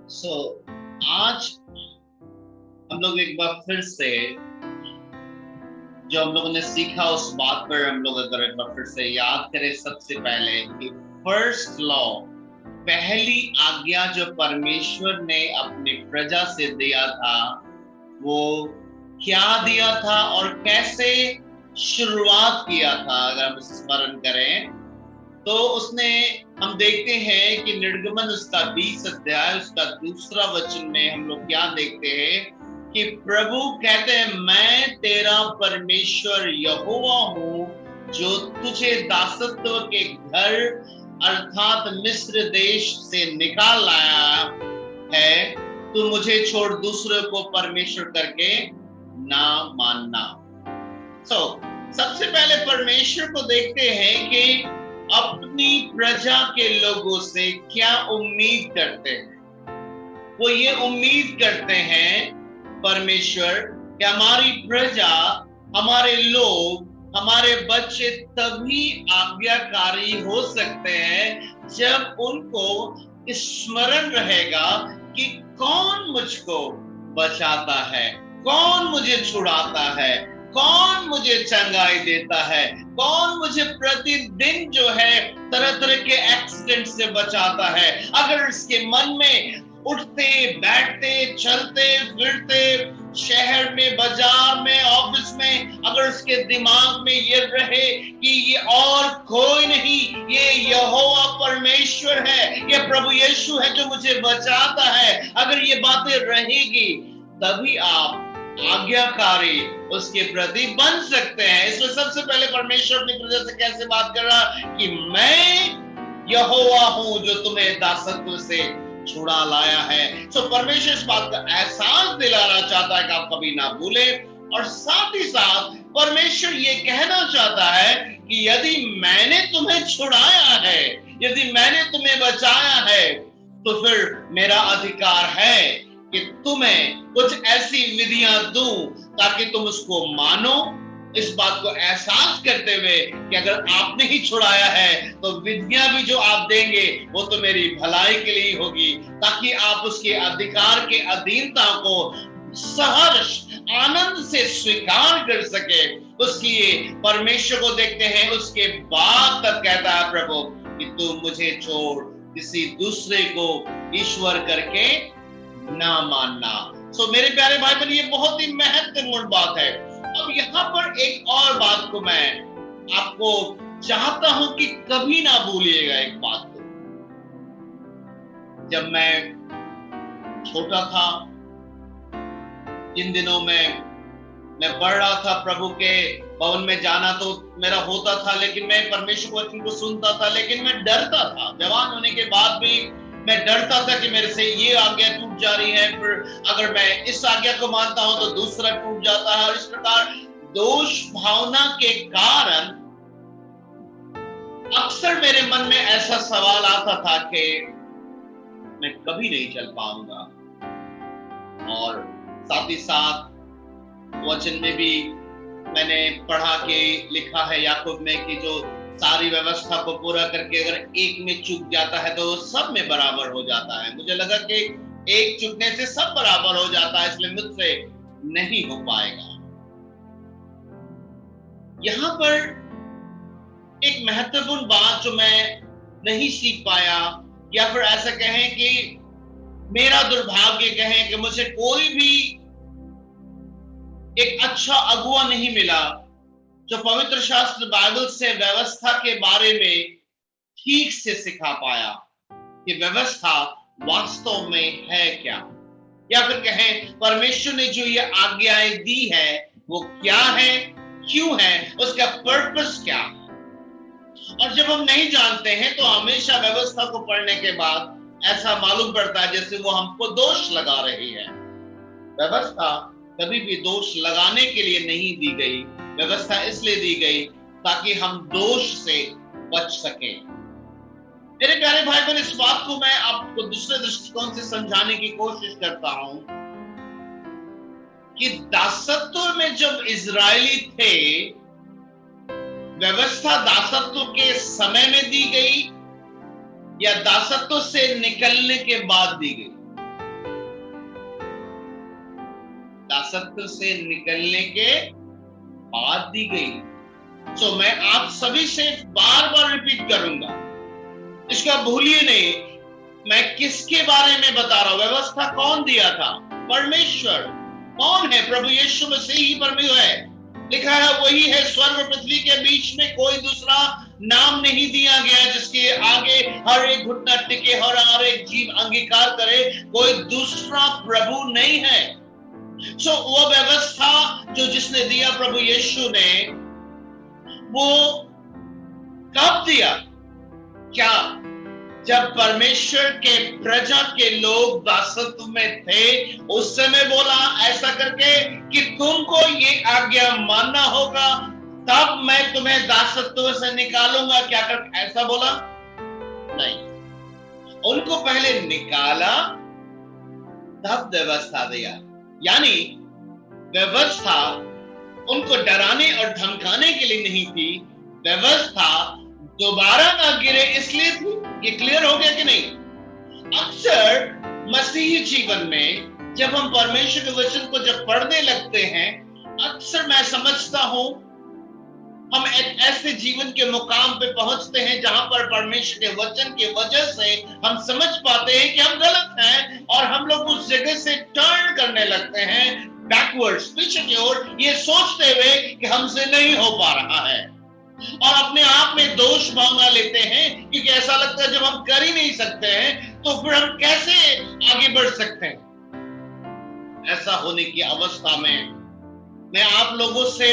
सो आज हम लोग एक बार फिर से जो हम लोगों ने सीखा उस बात पर हम लोग अगर एक बार फिर से याद करें, सबसे पहले कि फर्स्ट लॉ, पहली आज्ञा जो परमेश्वर ने अपनी प्रजा से दिया था, वो क्या दिया था और कैसे शुरुआत किया था। अगर हम स्मरण करें तो उसने, हम देखते हैं कि निर्गमन उसका 20 अध्याय उसका दूसरा वचन में हम लोग क्या देखते हैं कि प्रभु कहते हैं, मैं तेरा परमेश्वर यहोवा हूं जो तुझे दासत्व के घर अर्थात मिस्र देश से निकाल लाया है। तू मुझे छोड़ दूसरे को परमेश्वर करके ना मानना। सबसे पहले परमेश्वर को देखते हैं कि अपनी प्रजा के लोगों से क्या उम्मीद करते हैं। वो ये उम्मीद करते हैं परमेश्वर कि हमारी प्रजा, हमारे लोग, हमारे बच्चे तभी आज्ञाकारी हो सकते हैं जब उनको स्मरण रहेगा कि कौन मुझको बचाता है, कौन मुझे छुड़ाता है, कौन मुझे चंगाई देता है, कौन मुझे प्रतिदिन जो है तरह तरह के एक्सीडेंट से बचाता है। अगर इसके मन में उठते बैठते चलते फिरते शहर में, बाजार में, ऑफिस में, अगर उसके दिमाग में ये रहे कि ये और कोई नहीं, ये यहोवा परमेश्वर है, ये प्रभु यीशु है जो मुझे बचाता है, अगर ये बातें रहेगी तभी आप आज्ञाकारी उसके प्रति बन सकते हैं। इसलिए सबसे पहले परमेश्वर अपनी प्रजा से कैसे बात कर रहा कि मैं यहोवा हूं जो तुम्हें दासत्व से छुड़ा लाया है। परमेश्वर इस बात का एहसास दिलाना चाहता है कि आप कभी ना भूले, और साथ ही साथ परमेश्वर ये कहना चाहता है कि यदि मैंने तुम्हें छुड़ाया है, यदि मैंने तुम्हें बचाया है, तो फिर मेरा अधिकार है कि तुम्हें कुछ ऐसी विधियां दूं ताकि तुम उसको मानो, इस बात को एहसास करते हुए कि अगर आपने ही छुड़ाया है तो विधियां भी जो आप देंगे वो तो मेरी भलाई के लिए होगी, ताकि आप उसके अधिकार के अधीनता को सहर्ष आनंद से स्वीकार कर सके। उसलिए परमेश्वर को देखते हैं, उसके बाद तक कहता है प्रभु कि तू मुझे छोड़ किसी दूसरे को ईश्वर करके ना मानना। मेरे प्यारे भाई बहन, ये बहुत ही महत्वपूर्ण बात है। अब यहाँ पर एक और बात को मैं आपको चाहता हूं कि कभी ना भूलिएगा एक बात को। जब मैं छोटा था, जिन दिनों में मैं पढ़ रहा था, प्रभु के भवन में जाना तो मेरा होता था, लेकिन मैं परमेश्वर के वचन को सुनता था, लेकिन मैं डरता था। जवान होने के बाद भी मैं डरता था कि मेरे से ये आज्ञा टूट जा रही है, फिर अगर मैं इस आज्ञा को मानता हूं तो दूसरा टूट जाता है। और इस प्रकार दोष भावना के कारण अक्सर मेरे मन में ऐसा सवाल आता था कि मैं कभी नहीं चल पाऊंगा। और साथ ही साथ वचन में भी मैंने पढ़ा के लिखा है याकूब में कि जो सारी व्यवस्था को पूरा करके अगर एक में चूक जाता है तो सब में बराबर हो जाता है। मुझे लगा कि एक चूकने से सब बराबर हो जाता है, इसलिए मुझसे नहीं हो पाएगा। यहां पर एक महत्वपूर्ण बात जो मैं नहीं सीख पाया, या फिर ऐसा कहें कि मेरा दुर्भाग्य कहें कि मुझे कोई भी एक अच्छा अगुआ नहीं मिला जो पवित्र शास्त्र बाइबल से व्यवस्था के बारे में ठीक से सिखा पाया कि व्यवस्था वास्तव में है क्या, या फिर कहें परमेश्वर ने जो ये आज्ञाएं दी है वो क्या है, क्यों है, उसका पर्पस क्या है। और जब हम नहीं जानते हैं तो हमेशा व्यवस्था को पढ़ने के बाद ऐसा मालूम पड़ता है जैसे वो हमको दोष लगा रही है। व्यवस्था कभी भी दोष लगाने के लिए नहीं दी गई, व्यवस्था इसलिए दी गई ताकि हम दोष से बच सके। मेरे प्यारे भाई बहन, इस बात को मैं आपको दूसरे दृष्टिकोण से समझाने की कोशिश करता हूं कि दासत्व में जब इजरायली थे, व्यवस्था दासत्व के समय में दी गई या दासत्व से निकलने के बाद दी गई। दासत्व से निकलने के बाद दी गई। सो मैं आप सभी से बार बार रिपीट करूंगा, इसका भूलिए नहीं, मैं किसके बारे में बता रहा हूं। व्यवस्था कौन दिया था? परमेश्वर। कौन है? प्रभु यीशु मसीह ही परमेश्वर है। लिखा है वही है, स्वर्ग और पृथ्वी के बीच में कोई दूसरा नाम नहीं दिया गया जिसके आगे हर एक घुटना टिके, हर एक जीव अंगीकार करे। कोई दूसरा प्रभु नहीं है। सो वो व्यवस्था जो जिसने दिया प्रभु यीशु ने, वो कब दिया? क्या जब परमेश्वर के प्रजा के लोग दासत्व में थे, उस समय बोला ऐसा करके कि तुमको ये आज्ञा मानना होगा, तब मैं तुम्हें दासत्व से निकालूंगा। क्या कर ऐसा बोला? नहीं, उनको पहले निकाला, तब व्यवस्था दिया। यानी व्यवस्था उनको डराने और धमकाने के लिए नहीं थी, व्यवस्था दोबारा ना गिरे इसलिए थी। ये क्लियर हो गया कि नहीं? अक्सर मसीही जीवन में जब हम परमेश्वर के वचन को जब पढ़ने लगते हैं, अक्सर मैं समझता हूं हम एक ऐसे जीवन के मुकाम पे पहुंचते हैं जहां पर परमेश्वर के वचन के वजह से हम समझ पाते हैं कि हम गलत हैं, और हम लोग उस जगह से टर्न करने लगते हैं बैकवर्ड्स, पीछे की ओर, ये सोचते हुए कि हमसे नहीं हो पा रहा है, और अपने आप में दोष मांगा लेते हैं, क्योंकि ऐसा लगता है जब हम कर ही नहीं सकते हैं तो फिर हम कैसे आगे बढ़ सकते हैं। ऐसा होने की अवस्था में मैं आप लोगों से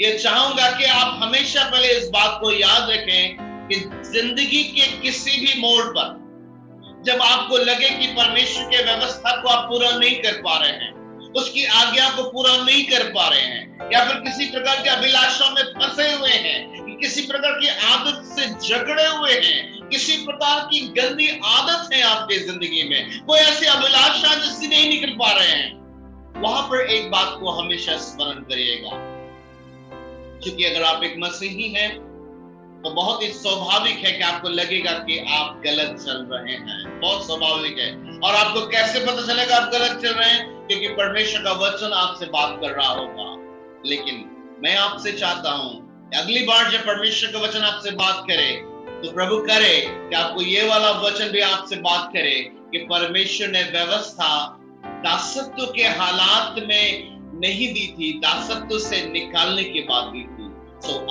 ये चाहूंगा कि आप हमेशा पहले इस बात को याद रखें कि जिंदगी के किसी भी मोड़ पर जब आपको लगे कि परमेश्वर के व्यवस्था को आप पूरा नहीं कर पा रहे हैं, उसकी आज्ञा को पूरा नहीं कर पा रहे हैं, या फिर किसी प्रकार के अभिलाषा में फंसे हुए हैं, किसी प्रकार की आदत से जकड़े हुए हैं, किसी प्रकार की गंदी आदत है आपकी जिंदगी में, कोई ऐसी अभिलाषा जिससे नहीं निकल पा रहे हैं, वहां पर एक बात को हमेशा स्मरण करिएगा, क्योंकि अगर आप एक मसीही हैं तो बहुत ही स्वाभाविक है कि आपको लगेगा कि आप गलत चल रहे हैं। बहुत स्वाभाविक है। और आपको कैसे पता चलेगा आप गलत चल रहे हैं? क्योंकि परमेश्वर का वचन आपसे बात कर रहा होगा। लेकिन मैं आपसे चाहता हूं कि अगली बार जब परमेश्वर का वचन आपसे बात करे तो प्रभु करे कि आपको ये वाला वचन भी आपसे बात करे कि परमेश्वर ने व्यवस्था दासत्व के हालात में नहीं दी थी, दासत्व से निकालने के बाद दी थी।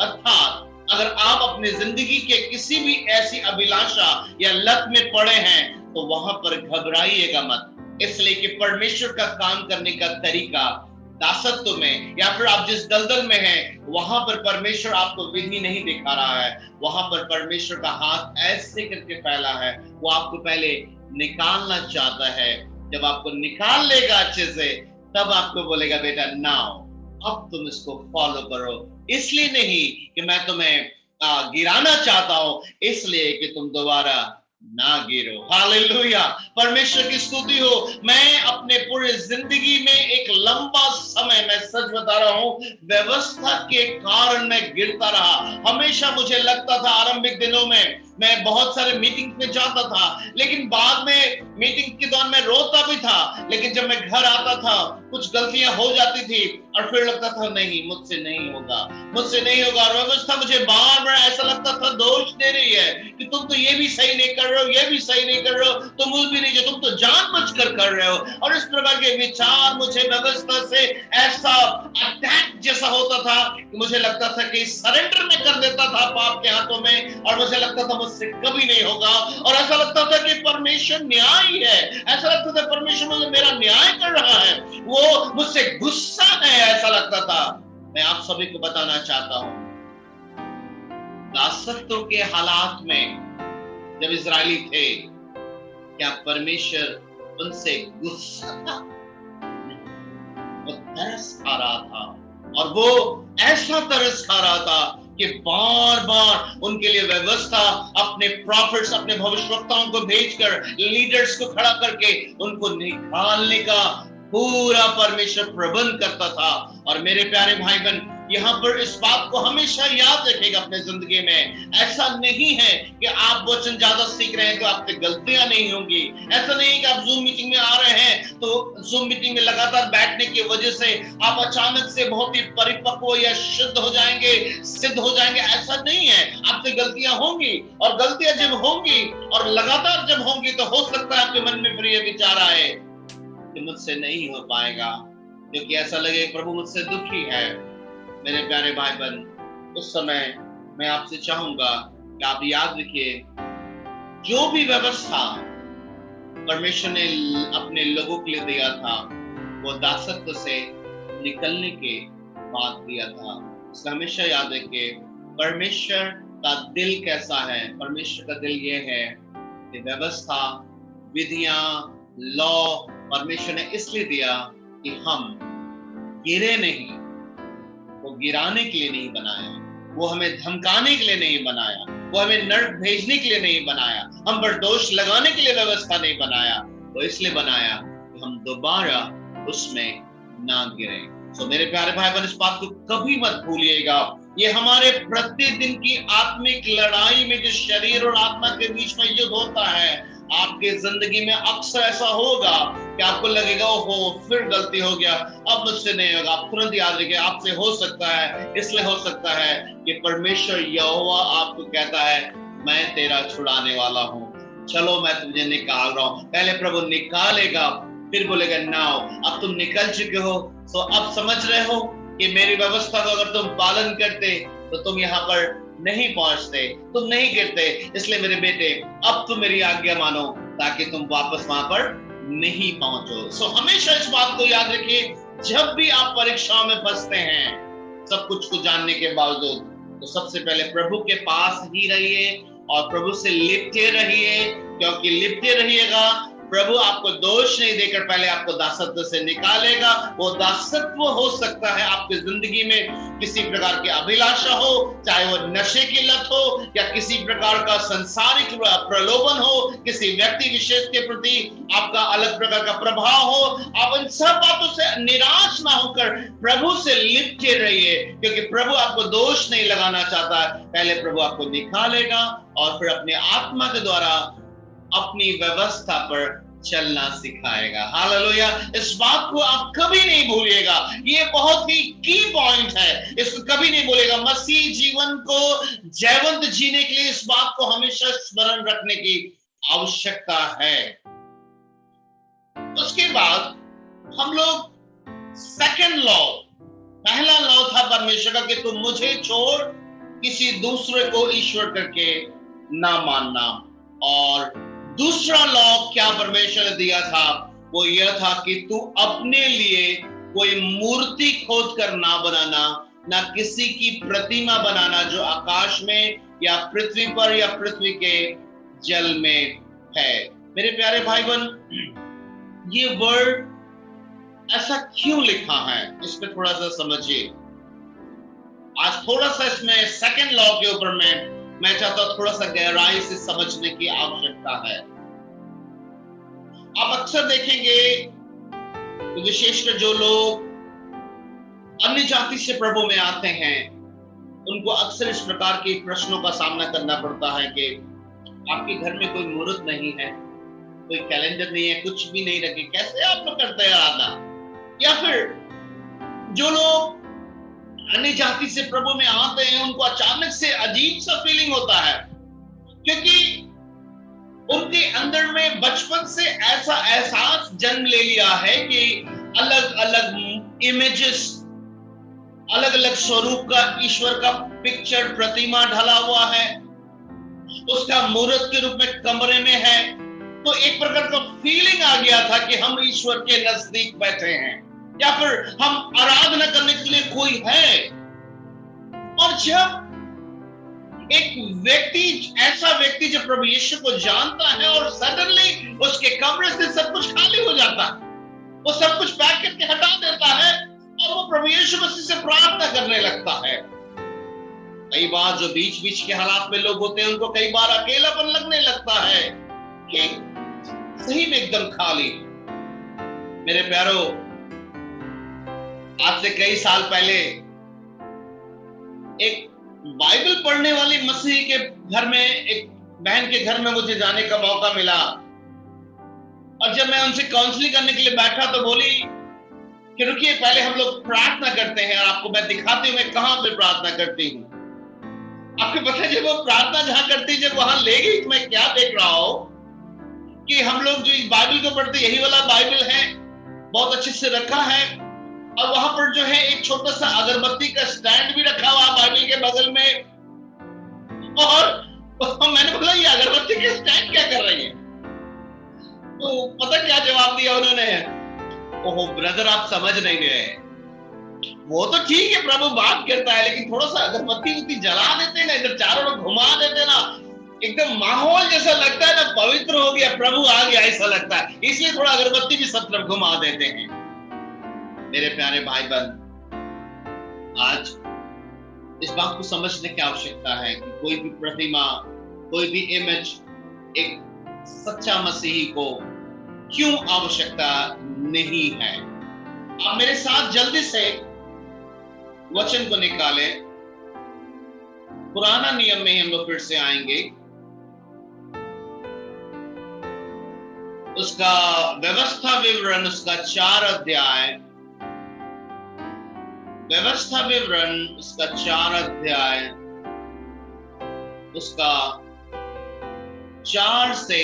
अर्थात अगर आप अपनी जिंदगी के किसी भी ऐसी अभिलाषा या लत में पड़े हैं तो वहां पर घबराइएगा मत, इसलिए कि परमेश्वर का काम करने का तरीका दासत्व में या फिर आप जिस दलदल में हैं वहां पर परमेश्वर आपको विधि नहीं दिखा रहा है, वहां पर परमेश्वर का हाथ ऐसे करके फैला है, वो आपको पहले निकालना चाहता है। जब आपको निकाल लेगा अच्छे से, तब आपको बोलेगा बेटा नाउ अब तुम इसको फॉलो करो, इसलिए नहीं कि मैं तुम्हें गिराना चाहता हूं, इसलिए कि तुम दोबारा ना गिरो। हालेलुया, परमेश्वर की स्तुति हो। मैं अपने पूरे जिंदगी में एक लंबा समय, मैं सच बता रहा हूं, व्यवस्था के कारण मैं गिरता रहा। हमेशा मुझे लगता था आरंभिक दिनों में मैं बहुत सारे मीटिंग में जाता था, लेकिन बाद में मीटिंग के दौरान मैं रोता भी था, लेकिन जब मैं घर आता था कुछ गलतियां हो जाती थी और फिर लगता था नहीं मुझसे नहीं होगा, मुझसे नहीं होगा। और व्यवस्था मुझे बार बार ऐसा लगता था दोष दे रही है कि तुम तो ये भी सही नहीं कर रहे हो, ये भी सही नहीं कर रहे हो, तुम उस भी नहीं, तुम तो जानबूझकर कर रहे हो। और इस प्रकार के विचार मुझे व्यवस्था से ऐसा अटैक जैसा होता था कि मुझे लगता था कि सरेंडर में कर देता था पाप के हाथों में, और मुझे लगता था मुझसे कभी नहीं होगा। और ऐसा लगता था कि परमेश्वर न्यायी है, ऐसा लगता था परमेश्वर मुझे मेरा न्याय कर रहा है, वो मुझसे गुस्सा है, ऐसा लगता था। मैं आप सभी को बताना चाहता हूं, दासत्व के हालात में जब इजरायली थे, क्या परमेश्वर उनसे गुस्सा था? वो तरस खा रहा था, और वो ऐसा तरस खा रहा था कि बार बार उनके लिए व्यवस्था अपने प्रॉफिट्स, अपने भविष्यवक्ताओं को भेजकर, लीडर्स को खड़ा करके उनको निकालने का पूरा परमेश्वर प्रबंध करता था। और मेरे प्यारे भाई बहन, यहाँ पर इस बात को हमेशा याद रखेगा अपने जिंदगी में। ऐसा नहीं है कि आप वचन ज्यादा सीख रहे हैं तो आपसे गलतियां नहीं होंगी। ऐसा नहीं है कि आप जूम मीटिंग में आ रहे हैं तो जूम मीटिंग में लगातार बैठने की वजह से आप अचानक से बहुत ही परिपक्व या शुद्ध हो जाएंगे, सिद्ध हो जाएंगे। ऐसा नहीं है, आपसे गलतियां होंगी, और गलतियां जब होंगी और लगातार जब होंगी तो हो सकता है आपके मन में फिर ये विचार आए कि मुझसे नहीं हो पाएगा, क्योंकि ऐसा लगे प्रभु मुझसे दुखी है। मेरे प्यारे भाई बहन, उस समय मैं आपसे चाहूंगा कि आप याद रखिए, जो भी व्यवस्था परमेश्वर ने अपने लोगों के लिए दिया था वो दासत्व से निकलने के बाद दिया था। इसलिए हमेशा याद रखिए परमेश्वर का दिल कैसा है। परमेश्वर का दिल ये है कि व्यवस्था, विधियां, लॉ परमेश्वर ने इसलिए दिया कि हम गिरे नहीं, वो गिराने के लिए नहीं बनाया, वो हमें धमकाने के लिए नहीं बनाया, वो हमें नरक भेजने के लिए नहीं बनाया, हम पर दोष लगाने के लिए व्यवस्था नहीं बनाया, वो इसलिए बनाया कि हम दोबारा उसमें ना गिरे। तो मेरे प्यारे भाई बहन, इस बात को कभी मत भूलिएगा। ये हमारे प्रतिदिन की आत्मिक लड़ाई में जो शरीर और आत्मा के बीच में युद्ध होता है, आपके जिंदगी में अक्सर ऐसा होगा कि आपको लगेगा ओहो फिर गलती हो गया, अब मुझसे नहीं होगा। आप तुरंत याद रखिए आपसे हो सकता है, इसलिए हो सकता है कि परमेश्वर यहोवा आपको कहता है मैं तेरा छुड़ाने वाला हूँ, चलो मैं तुझे निकाल रहा हूँ। पहले प्रभु निकालेगा, फिर बोलेगा नाउ अब तुम निकल चुके हो, तो अब समझ रहे हो कि मेरी व्यवस्था का अगर तुम पालन करते तो तुम यहाँ पर नहीं पहुंचते, तुम नहीं गिरते। इसलिए मेरे बेटे अब तुम मेरी आज्ञा मानो ताकि तुम वापस वहां पर नहीं पहुंचो। सो हमेशा इस बात को याद रखिए, जब भी आप परीक्षाओं में फंसते हैं सब कुछ को जानने के बावजूद, तो सबसे पहले प्रभु के पास ही रहिए और प्रभु से लिपटे रहिए, क्योंकि लिपटे रहिएगा प्रभु आपको दोष नहीं देकर पहले आपको दासत्व से निकालेगा। वो दासत्व हो सकता है आपकी जिंदगी में किसी प्रकार की अभिलाषा हो, चाहे वो नशे की लत हो या किसी प्रकार का संसारिक प्रलोभन हो, किसी व्यक्ति विशेष के प्रति आपका अलग प्रकार का प्रभाव हो। आप इन सब बातों से निराश ना होकर प्रभु से लिपटे रहिए, क्योंकि प्रभु आपको दोष नहीं लगाना चाहता। पहले प्रभु आपको निकालेगा और फिर अपने आत्मा के द्वारा अपनी व्यवस्था पर चलना सिखाएगा। हालेलुया। इस बात को आप कभी नहीं भूलिएगा, ये बहुत ही की पॉइंट है, इसको कभी नहीं भूलिएगा। मसीह जीवन को जयवंत जीने के लिए इस बात को हमेशा स्मरण रखने की आवश्यकता है। उसके बाद हम लोग सेकंड लॉ, पहला लॉ था परमेश्वर का कि तुम मुझे छोड़ किसी दूसरे को ईश्वर करके ना मानना, और दूसरा लॉ क्या परमेश्वर ने दिया था, वो यह था कि तू अपने लिए कोई मूर्ति खोद कर ना बनाना, ना किसी की प्रतिमा बनाना जो आकाश में या पृथ्वी पर या पृथ्वी के जल में है। मेरे प्यारे भाई बहन, ये वर्ड ऐसा क्यों लिखा है इस पे थोड़ा सा समझिए। आज थोड़ा सा इसमें सेकंड लॉ के ऊपर मैं चाहता हूं थोड़ा सा गहराई से समझने की आवश्यकता है। आप अक्सर देखेंगे विशेषकर जो लोग अन्य जाति से प्रभु में आते हैं, उनको अक्सर इस प्रकार के प्रश्नों का सामना करना पड़ता है कि आपके घर में कोई मुहूर्त नहीं है, कोई कैलेंडर नहीं है, कुछ भी नहीं रखे, कैसे आप लोग करते हैं आराधना। या फिर जो लोग अन्य जाति से प्रभु में आते हैं, उनको अचानक से अजीब सा फीलिंग होता है, क्योंकि उनके अंदर में बचपन से ऐसा एहसास जन्म ले लिया है कि अलग अलग इमेजेस, अलग अलग स्वरूप का ईश्वर का पिक्चर, प्रतिमा ढला हुआ है, उसका मूर्त के रूप में कमरे में है। तो एक प्रकार का फीलिंग आ गया था कि हम ईश्वर के नजदीक बैठे हैं, या फिर हम आराधना करने के लिए कोई है। और जब एक व्यक्ति, ऐसा व्यक्ति जो प्रभु यीशु को जानता है और सडनली उसके कमरे से सब कुछ खाली हो जाता है, वो सब कुछ पैक करके हटा देता है और वो प्रभु यीशु मसीह से प्रार्थना करने लगता है। कई बार जो बीच बीच के हालात में लोग होते हैं, उनको कई बार अकेलापन लगने लगता है कि सही में एकदम खाली। मेरे प्यारो, आज से कई साल पहले एक बाइबल पढ़ने वाली मसीह के घर में, एक बहन के घर में मुझे जाने का मौका मिला, और जब मैं उनसे काउंसलिंग करने के लिए बैठा तो बोली कि रुकिए, पहले हम लोग प्रार्थना करते हैं और आपको मैं दिखाती हूँ मैं कहां पे प्रार्थना करती हूँ। आपको पता है, जब वो प्रार्थना जहां करती, जब वहां ले गई तो मैं क्या देख रहा हूं कि हम लोग जो इस बाइबल को पढ़ते यही वाला बाइबल है, बहुत अच्छे से रखा है, और वहां पर जो है एक छोटा सा अगरबत्ती का स्टैंड भी रखा हुआ बाइबल के बगल में। और मैंने बोला ये अगरबत्ती के स्टैंड क्या कर रही है? तो पता क्या जवाब दिया उन्होंने? ओहो ब्रदर, आप समझ नहीं गए, वो तो ठीक है प्रभु बात करता है, लेकिन थोड़ा सा अगरबत्ती उतनी जला देते ना, इधर चारों लोग घुमा देते ना, एकदम माहौल जैसा लगता है ना, पवित्र हो गया, प्रभु आ गया ऐसा लगता है, इसलिए थोड़ा अगरबत्ती भी सब तरफ घुमा देते हैं। मेरे प्यारे भाई बहन, आज इस बात को समझने की आवश्यकता है कि कोई भी प्रतिमा, कोई भी इमेज एक सच्चा मसीही को क्यों आवश्यकता नहीं है। आप मेरे साथ जल्दी से वचन को निकालें। पुराना नियम में हम लोग फिर से आएंगे, उसका व्यवस्था विवरण, उसका 4 अध्याय, व्यवस्था विवरण उसका 4 अध्याय, उसका 4 से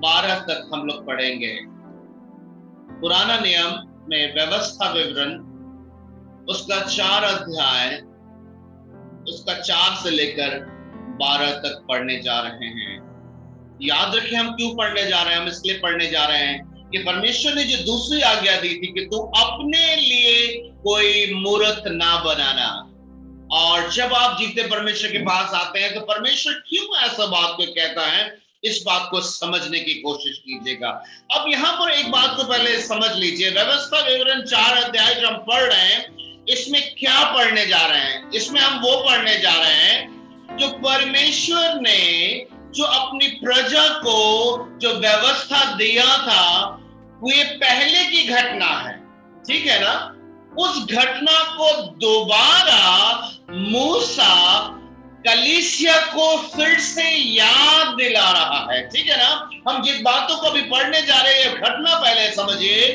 12 तक हम लोग पढ़ेंगे। पुराना नियम में व्यवस्था विवरण उसका 4 अध्याय, उसका 4 से लेकर 12 तक पढ़ने जा रहे हैं। याद रखें हम क्यों पढ़ने जा रहे हैं। हम इसलिए पढ़ने जा रहे हैं कि परमेश्वर ने जो दूसरी आज्ञा दी थी कि तू अपने लिए कोई मूर्त ना बनाना, और जब आप जीते परमेश्वर के पास आते हैं तो परमेश्वर क्यों ऐसा बात को कहता है, इस बात को समझने की कोशिश कीजिएगा। अब यहां पर एक बात को पहले समझ लीजिए, व्यवस्था विवरण 4 अध्याय जो हम पढ़ रहे हैं, इसमें क्या पढ़ने जा रहे हैं? इसमें हम वो पढ़ने जा रहे हैं जो परमेश्वर ने जो अपनी प्रजा को जो व्यवस्था दिया था, वो ये पहले की घटना है, ठीक है ना। उस घटना को दोबारा मूसा कलीसिया को फिर से याद दिला रहा है, ठीक है ना। हम जिस बातों को भी पढ़ने जा रहे हैं, घटना पहले समझिए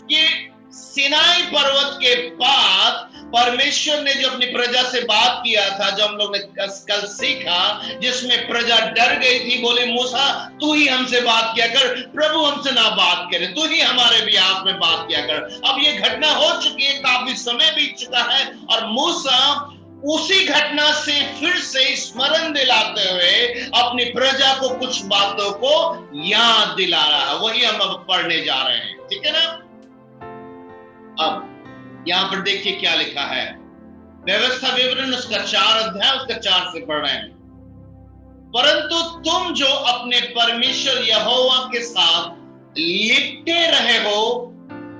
कि सिनाई पर्वत के बाद परमेश्वर ने जो अपनी प्रजा से बात किया था, जो हम लोग ने कल सीखा, जिसमें प्रजा डर गई थी, बोले मूसा तू ही हमसे बात किया कर, प्रभु हमसे ना बात करे, तू ही हमारे बिहाफ में बात किया कर। अब ये घटना हो चुकी है, काफी समय बीत चुका है, और मूसा उसी घटना से फिर से स्मरण दिलाते हुए अपनी प्रजा को कुछ बातों को याद दिला रहा है। वही हम अब पढ़ने जा रहे हैं, ठीक है ना। अब यहां पर देखिए क्या लिखा है, व्यवस्था विवरण उसका 4 अध्याय, उसका 4 से पढ़ रहे हैं। परंतु तुम जो अपने परमेश्वर यहोवा के साथ लिपटे रहे हो,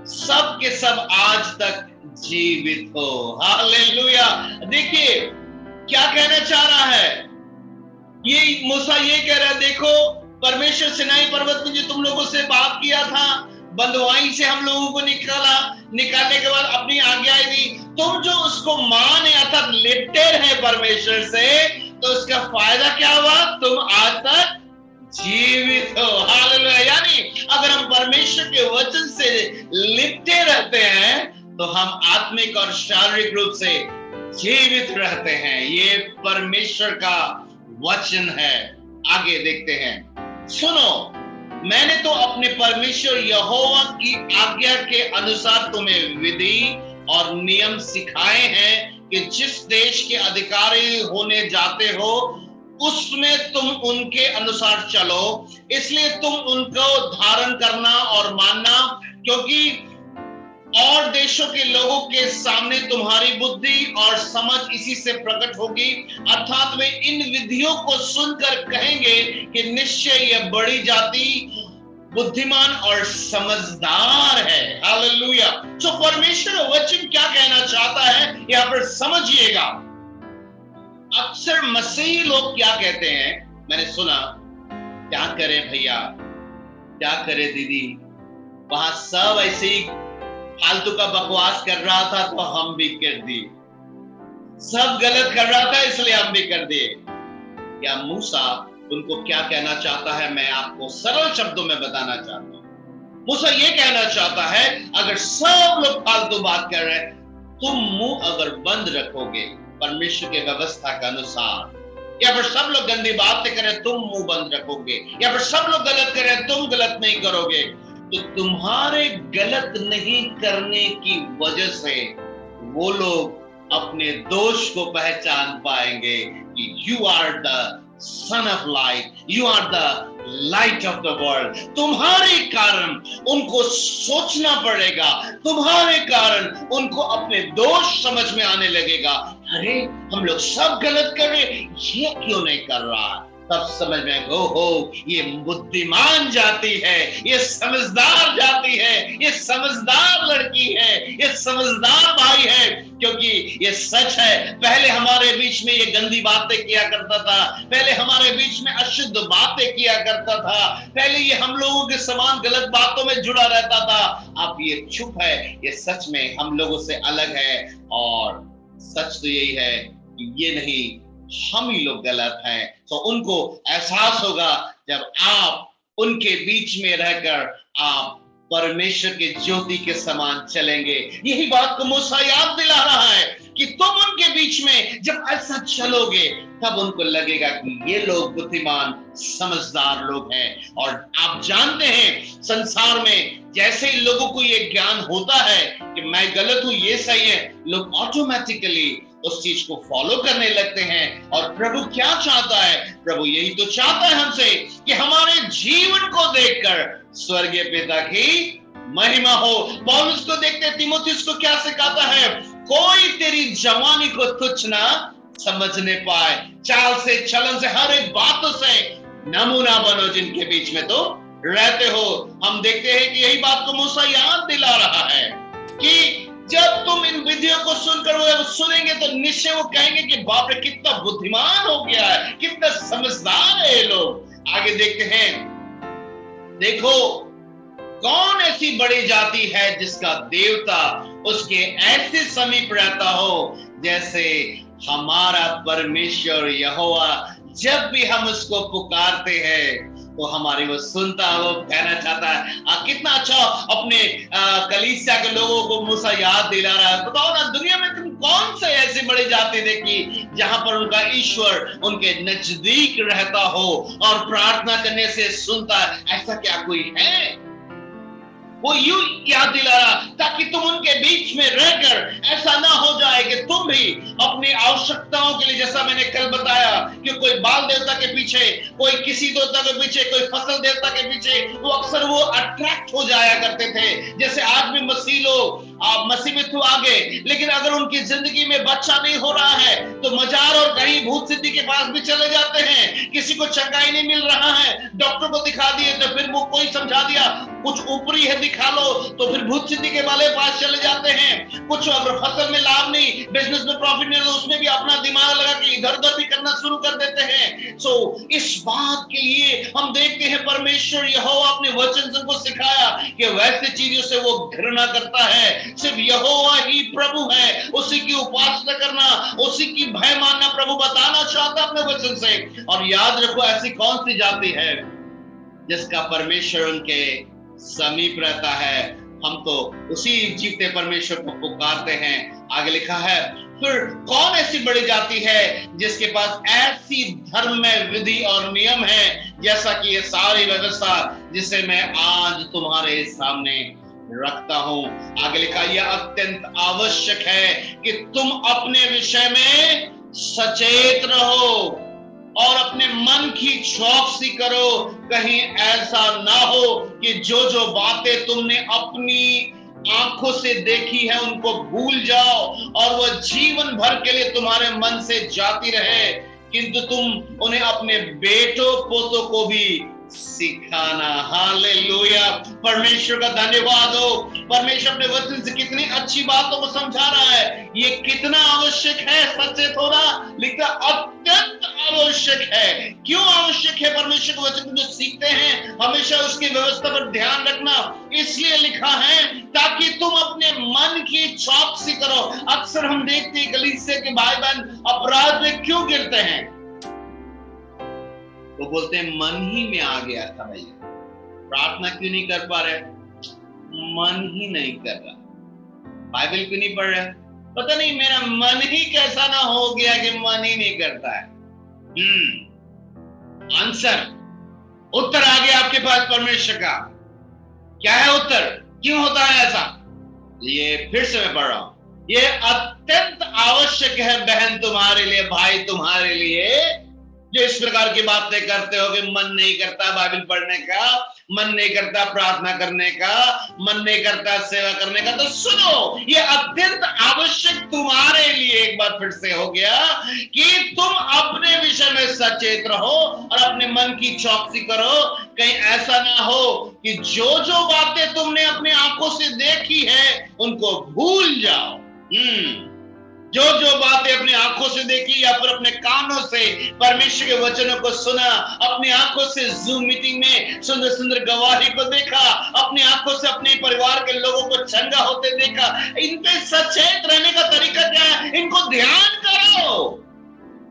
सब के सब आज तक जीवित हो। हालेलुया। देखिए क्या कहना चाह रहा है, ये मूसा ये कह रहा है, देखो परमेश्वर सिनाई पर्वत में जो तुम लोगों से बात किया था, बंधुआई से हम लोगों को निकालने के बाद अपनी आज्ञाएं दी, तुम जो उसको माने अर्थात लिपटे रहे परमेश्वर से, तो उसका फायदा क्या हुआ, तुम आज तक जीवित हो। हालेलुया। यानी अगर हम परमेश्वर के वचन से लिपटे रहते हैं तो हम आत्मिक और शारीरिक रूप से जीवित रहते हैं। ये परमेश्वर का वचन है। आगे देखते हैं, सुनो मैंने तो अपने परमेश्वर यहोवा की आज्ञा के अनुसार तुम्हें विधि और नियम सिखाए हैं कि जिस देश के अधिकारी होने जाते हो उसमें तुम उनके अनुसार चलो, इसलिए तुम उनको धारण करना और मानना, क्योंकि और देशों के लोगों के सामने तुम्हारी बुद्धि और समझ इसी से प्रकट होगी, अर्थात वे इन विधियों को सुनकर कहेंगे कि निश्चय यह बड़ी जाति बुद्धिमान और समझदार है। हालेलुया। तो परमेश्वर वचन क्या कहना चाहता है यहां पर समझिएगा। अक्सर मसीही लोग क्या कहते हैं, मैंने सुना, क्या करें भैया, क्या करें दीदी, वहां सब ऐसे ही फालतू का बकवास कर रहा था तो हम भी कर दी। सब गलत कर रहा था इसलिए हम भी कर दिए। या मूसा उनको क्या कहना चाहता है, मैं आपको सरल शब्दों में बताना चाहता हूं। मूसा ये कहना चाहता है, अगर सब लोग फालतू बात कर रहे हैं, तुम मुंह अगर बंद रखोगे परमेश्वर के व्यवस्था के अनुसार, या फिर सब लोग गंदी बातें करें तुम मुंह बंद रखोगे, या फिर सब लोग गलत करें तुम गलत नहीं करोगे, तो तुम्हारे गलत नहीं करने की वजह से वो लोग अपने दोष को पहचान पाएंगे कि you are the son of light, you are the light of the world. तुम्हारे कारण उनको सोचना पड़ेगा, तुम्हारे कारण उनको अपने दोष समझ में आने लगेगा, अरे हम लोग सब गलत कर रहे, ये क्यों नहीं कर रहा। तब समझ में हो ये बुद्धिमान जाति है, ये समझदार जाति है, ये समझदार लड़की है, ये समझदार भाई है, क्योंकि ये सच है। पहले हमारे बीच में ये गंदी बातें किया करता था, पहले हमारे बीच में अशुद्ध बातें किया करता था, पहले ये हम लोगों के समान गलत बातों में जुड़ा रहता था, अब ये चुप है, ये सच में हम लोगों से अलग है। और सच तो यही है कि ये नहीं, हम ही लोग गलत हैं। तो उनको एहसास होगा जब आप उनके बीच में रहकर आप परमेश्वर के ज्योति के समान चलेंगे। यही बात को मूसा याद दिला रहा है कि तुम उनके बीच में जब ऐसा चलोगे तब उनको लगेगा कि ये लोग बुद्धिमान समझदार लोग हैं। और आप जानते हैं संसार में जैसे ही लोगों को ये ज्ञान होता है कि मैं गलत हूं ये सही है, लोग ऑटोमेटिकली उस चीज को फॉलो करने लगते हैं। और प्रभु क्या चाहता है, प्रभु यही तो चाहता है हमसे कि हमारे जीवन को देखकर स्वर्गीय पिता की महिमा हो। पौलुस को देखते तीमुथियुस को क्या सिखाता है, कोई तेरी जवानी को तुच्छ ना समझने पाए, चाल से चलन से हर एक बातों से नमूना बनो जिनके बीच में तो रहते हो। हम देखते हैं कि यही बात को मूसा याद दिला रहा है कि जब तुम इन विधियों को सुनकर वो सुनेंगे तो निश्चय वो कहेंगे कि बाप रे कितना बुद्धिमान हो गया है, कितना समझदार है ये लोग। आगे देखते हैं, देखो कौन ऐसी बड़ी जाति है जिसका देवता उसके ऐसे समीप रहता हो जैसे हमारा परमेश्वर यहोवा। जब भी हम उसको पुकारते हैं तो हमारी वो सुनता है। वो कहना चाहता है कितना अच्छा अपने कलीसिया के लोगों को मूसा याद दिला रहा है। बताओ ना, दुनिया में तुम कौन से ऐसी बड़ी जाति देखी जहां पर उनका ईश्वर उनके नजदीक रहता हो और प्रार्थना करने से सुनता है। ऐसा क्या कोई है? वो यूं याद दिला रहा ताकि तुम उनके बीच में रहकर ऐसा ना हो जाए कि तुम भी अपनी आवश्यकताओं के लिए, जैसा मैंने कल बताया कि कोई बाल देवता के पीछे, कोई किसी देवता के पीछे, कोई फसल देवता के पीछे, वो अक्सर वो अट्रैक्ट हो जाया करते थे। जैसे आज भी मसीह लोग मसीह में तो आगे, लेकिन अगर उनकी जिंदगी में बच्चा नहीं हो रहा है तो मजार और कहीं भूत सिद्धि के पास भी चले जाते हैं। किसी को चंगाई नहीं मिल रहा है, डॉक्टर को दिखा दिए तो फिर वो कोई समझा दिया कुछ ऊपरी है दिखा लो, तो फिर भूत सिद्धि के वाले पास चले जाते हैं। कुछ अगर फसल में लाभ नहीं, बिजनेस में प्रॉफिट नहीं, तो उसमें भी अपना दिमाग लगा के इधर उधर भी करना शुरू कर देते हैं। सो इस बात के लिए हम देखते हैं परमेश्वर यहोवा अपने वचन से को सिखाया कि वैसे चीजों से वो घृणा करता है। सिर्फ यहोवा ही प्रभु है, उसी की उपासना करना, उसी की भय मानना प्रभु बताना चाहता अपने वचन से। और याद रखो, ऐसी कौन सी जाति है जिसका परमेश्वर उनके समीप रहता है। हम तो उसी जीवते परमेश्वर को पुकारते हैं। आगे लिखा है, फिर कौन ऐसी बड़ी जाति है जिसके पास ऐसी धर्म में विधि और नियम है जैसा कि ये सारी व्यवस्था जिसे मैं आज तुम्हारे सामने रखता हूं। आगे लिखा, यह अत्यंत आवश्यक है कि तुम अपने विषय में सचेत रहो और अपने मन की चौकसी करो, कहीं ऐसा ना हो कि जो जो बातें तुमने अपनी आंखों से देखी है उनको भूल जाओ और वह जीवन भर के लिए तुम्हारे मन से जाती रहे, किंतु तुम उन्हें अपने बेटों पोतों को भी सिखाना। हालेलुया, परमेश्वर का धन्यवाद हो। परमेश्वर अपने वचन से कितनी अच्छी बातों को समझा रहा है। ये कितना आवश्यक है, सचेत होना लिखा अत्यंत आवश्यक है। क्यों आवश्यक है? परमेश्वर के वचन जो सीखते हैं हमेशा उसकी व्यवस्था पर ध्यान रखना इसलिए लिखा है ताकि तुम अपने मन की चौकसी करो। अक्सर हम देखते हैं कलीसिया के भाई बहन अपराध में क्यों गिरते हैं? वो बोलते हैं मन ही में आ गया था भैया, प्रार्थना क्यों नहीं कर पा रहे? मन ही नहीं कर रहा। बाइबल क्यों नहीं पढ़ रहे? पता नहीं मेरा मन ही कैसा ना हो गया कि मन ही नहीं करता है। आंसर, उत्तर आ गया आपके पास परमेश्वर का। क्या है उत्तर? क्यों होता है ऐसा? ये फिर से मैं पढ़ रहा हूं। ये अत्यंत आवश्यक है बहन तुम्हारे लिए, भाई तुम्हारे लिए, जो इस प्रकार की बातें करते हो कि मन नहीं करता बाइबल पढ़ने का, मन नहीं करता प्रार्थना करने का, मन नहीं करता सेवा करने का। तो सुनो, ये अत्यंत आवश्यक तुम्हारे लिए एक बार फिर से हो गया कि तुम अपने विषय में सचेत रहो और अपने मन की चौकसी करो। कहीं ऐसा ना हो कि जो जो बातें तुमने अपनी आंखों से देखी है उनको भूल जाओ। जो जो बातें अपनी आंखों से देखी या फिर अपने कानों से परमेश्वर के वचनों को सुना, अपनी आंखों से जूम मीटिंग में सुंदर सुंदर गवाही को देखा, अपनी आंखों से अपने परिवार के लोगों को चंगा होते देखा, इन पे सचेत रहने का तरीका क्या है? इनको ध्यान करो,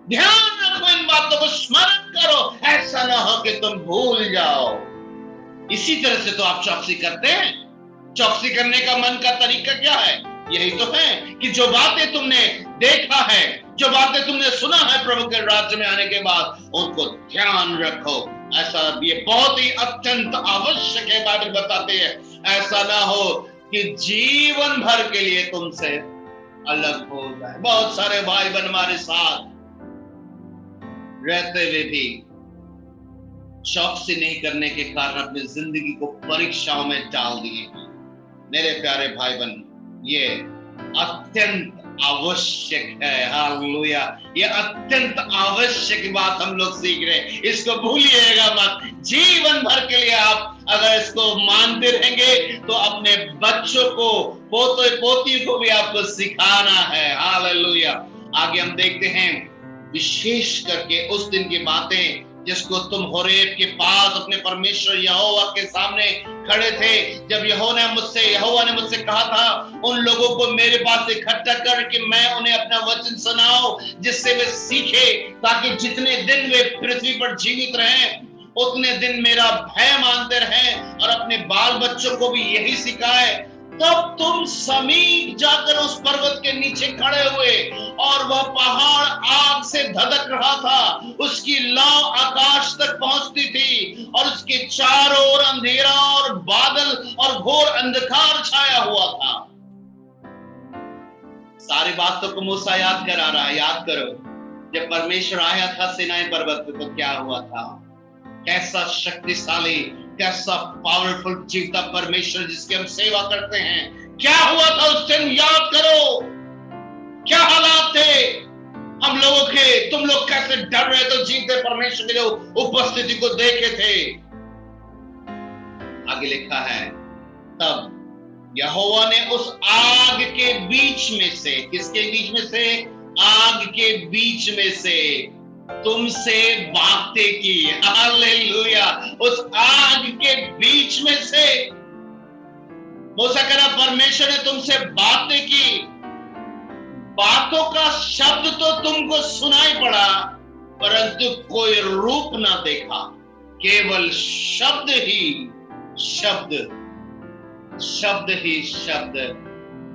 ध्यान रखो, इन बातों को स्मरण करो, ऐसा ना हो कि तुम भूल जाओ। इसी तरह से तो आप चौकसी करते हैं। चौकसी करने का मन का तरीका क्या है? यही तो है कि जो बातें तुमने देखा है, जो बातें तुमने सुना है प्रभु के राज्य में आने के बाद, उनको ध्यान रखो। ऐसा ये बहुत ही अत्यंत आवश्यक है। बाइबल बताते हैं ऐसा ना हो कि जीवन भर के लिए तुमसे अलग हो जाए। बहुत सारे भाई बहन हमारे साथ रहते हुए भी चौकसी नहीं करने के कारण अपनी जिंदगी को परीक्षाओं में डाल दिए हैं। मेरे प्यारे भाई बहन, ये अत्यंत आवश्यक है। हालेलुया, ये अत्यंत आवश्यक बात हम लोग सीख रहे हैं, इसको भूलिएगा मत। जीवन भर के लिए आप अगर इसको मानते रहेंगे तो अपने बच्चों को, पोते पोती को भी आपको सिखाना है। हालेलुया। आगे हम देखते हैं विशेष करके उस दिन की बातें जिसको तुम होरेब के पास अपने परमेश्वर यहोवा के सामने खड़े थे, जब यहोवा ने मुझसे कहा था उन लोगों को मेरे पास इकट्ठा कर कि मैं उन्हें अपना वचन सुनाऊं जिससे वे सीखे, ताकि जितने दिन वे पृथ्वी पर जीवित रहें उतने दिन मेरा भय मानते रहें और अपने बाल बच्चों को भी यही सिखाए। तब तुम समीप जाकर उस पर्वत के नीचे खड़े हुए और वह पहाड़ आग से धधक रहा था, उसकी लौ आकाश तक पहुंचती थी और उसके चारों ओर अंधेरा और बादल और घोर अंधकार छाया हुआ था। सारी बातों को मूसा याद करा रहा है। याद करो, जब परमेश्वर आया था सिनाई पर्वत पे तो क्या हुआ था? कैसा शक्तिशाली, कैसा पावरफुल जीवता परमेश्वर जिसकी हम सेवा करते हैं। क्या हुआ था उस दिन? याद करो, क्या हालात थे हम लोगों के? तुम लोग कैसे डर रहे थे जीवते परमेश्वर की जो उपस्थिति को देखे थे। आगे लिखा है, तब यहोवा ने उस आग के बीच में से, किसके बीच में से? आग के बीच में से तुमसे बातें की। हालेलुया। उस आग के बीच में से मूसा कह रहा परमेश्वर ने तुमसे बातें की। बातों का शब्द तो तुमको सुनाई पड़ा परंतु कोई रूप ना देखा, केवल शब्द ही शब्द, शब्द ही शब्द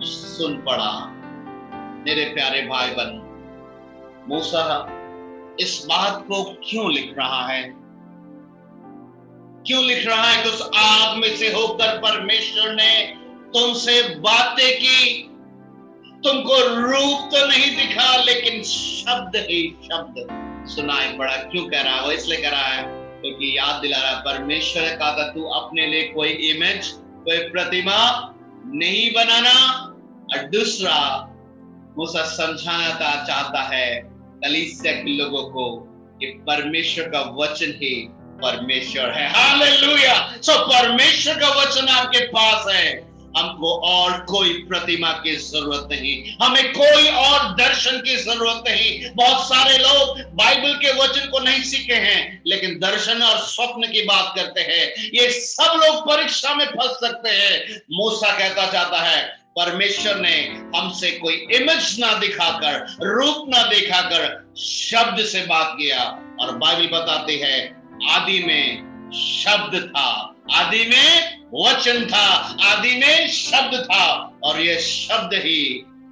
सुन पड़ा। मेरे प्यारे भाई बहन, मूसा इस बात को क्यों लिख रहा है? क्यों लिख रहा है कि उस आग में से होकर परमेश्वर ने तुमसे बातें की, तुमको रूप तो नहीं दिखा लेकिन शब्द ही शब्द सुनाई पड़ा। क्यों कह रहा है? वो इसलिए कह रहा है क्योंकि याद दिला रहा है परमेश्वर ने कहा था तू अपने लिए कोई इमेज, कोई प्रतिमा नहीं बनाना। और दूसरा मूसा समझाना चाहता है कलीसिया के लोगों को कि परमेश्वर का वचन ही परमेश्वर है। हालेलुया। सो परमेश्वर का वचन आपके पास है, हमको और कोई प्रतिमा की जरूरत नहीं, हमें कोई और दर्शन की जरूरत नहीं। बहुत सारे लोग बाइबल के वचन को नहीं सीखे हैं, लेकिन दर्शन और स्वप्न की बात करते हैं। ये सब लोग परीक्षा में फंस सकते हैं। मूसा कहता जाता है, परमेश्वर ने हमसे कोई इमेज ना दिखाकर, रूप ना दिखाकर, शब्द से बात किया। और बाइबल बताती है, आदि में शब्द था, आदि में वचन था, आदि में शब्द था, और यह शब्द ही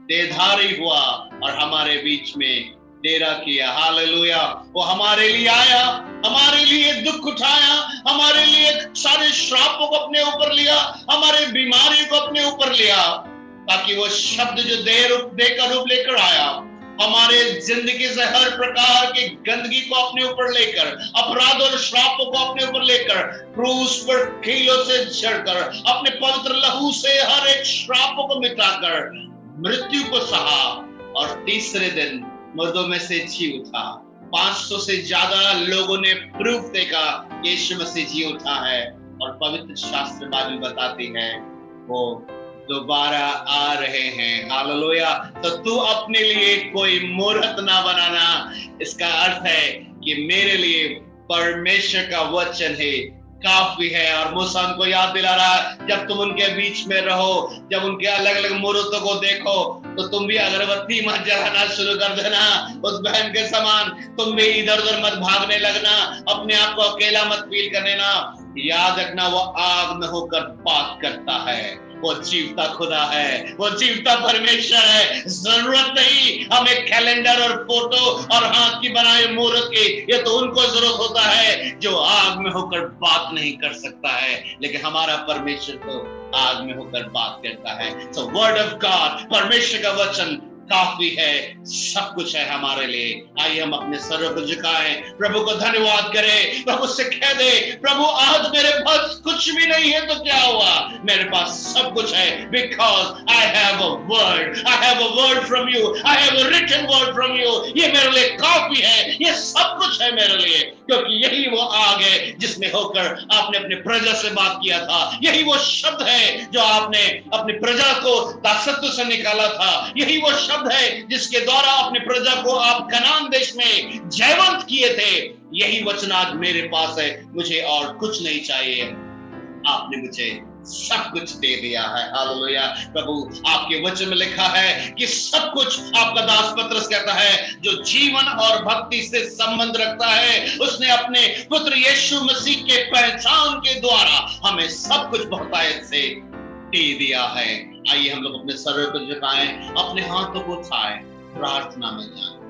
देहधारी हुआ और हमारे बीच में डेरा किया। हालेलुया। वो हमारे लिए आया, हमारे लिए दुख उठाया, हमारे लिए सारे श्रापों को अपने ऊपर लिया, हमारे बीमारियों को अपने ऊपर लिया, ताकि वो शब्द जो देकर रूप लेकर आया, हमारे जिंदगी से हर प्रकार की गंदगी को अपने ऊपर लेकर, अपराध और श्रापों को अपने ऊपर लेकर, क्रूस पर कीलों से चढ़कर, अपने पवित्र लहू से हर एक श्रापों को मिटाकर मृत्यु को सहा, और तीसरे दिन मुर्दों में से जी उठा। 500 से ज्यादा लोगों ने प्रूफ देखा यीशु मसीह जी उठा है। और पवित्र शास्त्र बाइबल बताती है वो दोबारा आ रहे हैं। हालेलुया। तो तू अपने लिए कोई मूर्त ना बनाना। इसका अर्थ है कि मेरे लिए परमेश्वर का वचन है काफी है। और मूसा उनको याद दिला रहा, जब तुम उनके बीच में रहो, जब उनके अलग अलग मूर्तों को देखो, तो तुम भी अगरबत्ती मत जलाना शुरू कर देना उस बहन के समान। तुम भी इधर उधर मत भागने लगना, अपने आप को अकेला मत फील करने ना। याद रखना, वो आग में होकर बात करता है, वो जीवता खुदा है, वो जीवता परमेश्वर है। जरूरत नहीं हमें कैलेंडर और फोटो और हाथ की बनाई मूर्त की। ये तो उनको जरूरत होता है जो आग में होकर बात नहीं कर सकता है, लेकिन हमारा परमेश्वर तो आग में होकर बात करता है। सो वर्ड ऑफ गॉड, परमेश्वर का वचन काफी है, सब कुछ है हमारे लिए। आइए हम अपने सरों को झुकाएं, प्रभु को धन्यवाद करें, प्रभु से कह दे, प्रभु आज मेरे पास कुछ भी नहीं है तो क्या हुआ, मेरे पास सब कुछ है, because I have a word, I have a word from you, I have a written word from you. ये मेरे लिए काफी है, ये सब कुछ है मेरे लिए, क्योंकि यही वो आग है जिसमें होकर आपने अपने प्रजा से बात किया था। यही वो शब्द है जो आपने अपनी प्रजा को दासत्व से निकाला था। यही वो शब्द है जिसके द्वारा अपने प्रजा को आप कनान देश में जयवंत किए थे। यही वचन आज मेरे पास है, मुझे और कुछ नहीं चाहिए, आपने मुझे सब कुछ दे दिया है। हालेलुया। प्रभु आपके वचन में लिखा है कि सब कुछ, आपका दास पत्रस कहता है, जो जीवन और भक्ति से संबंध रखता है, उसने अपने पुत्र यीशु मसीह के पहचान के द्वारा हमें सब कुछ बहुतायत से दे दिया है। आइए हम लोग अपने सर को झुकाएं, अपने हाथों को उठाएं, प्रार्थना में जाएं।